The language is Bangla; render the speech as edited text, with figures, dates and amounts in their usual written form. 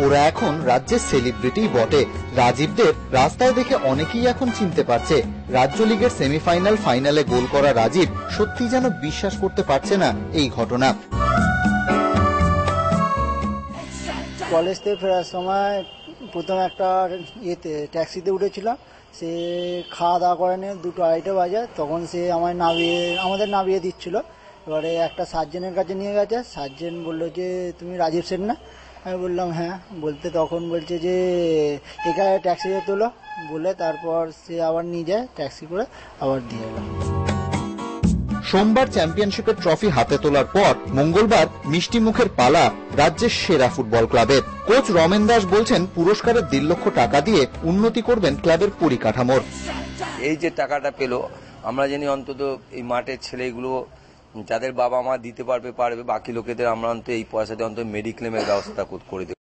ওরা এখন রাজ্যের সেলিব্রিটি বটে। রাজীবদের রাস্তায় দেখে অনেকেই এখন চিনতে পারছে। রাজ্য লিগের সেমিফাইনাল ফাইনালে গোল করা রাজীব সত্যি যেন বিশ্বাস করতে পারছে না এই ঘটনা। কলেজ থেকে ফেরার সময় প্রথম একটা ট্যাক্সিতে উঠেছিলাম। সে খাওয়া দাওয়া করে নিয়ে 2-2:30 বাজে, তখন সে আমাদের নামিয়ে দিচ্ছিল। এবারে একটা সার্জেনের কাছে নিয়ে গেছে। সার্জেন বললো যে তুমি রাজীব সেন না? আমি বললাম হ্যাঁ। বলতে তখন বলছে যে এখানে ট্যাক্সিতে তোলো বলে, তারপর সে আবার নিয়ে যায় ট্যাক্সি করে আবার দিয়ে এলো। সোমবার চ্যাম্পিয়নশিপের ট্রফি হাতে তোলার পর মঙ্গলবার মিষ্টি মুখের পালা রাজ্যের সেরা ফুটবল ক্লাবের। কোচ রমেন দাস বলছেন পুরস্কারের 1.5 লক্ষ টাকা দিয়ে উন্নতি করবেন ক্লাবের পরিকাঠামোর। এই যে টাকাটা পেলো, আমরা জানি অন্তত এই মাঠের ছেলেগুলো যাদের বাবা মা দিতে পারবে, বাকি লোকেদের আমরা অন্তত এই পয়সা দিয়ে অন্তত মেডিক্লেমের ব্যবস্থা করে দেব।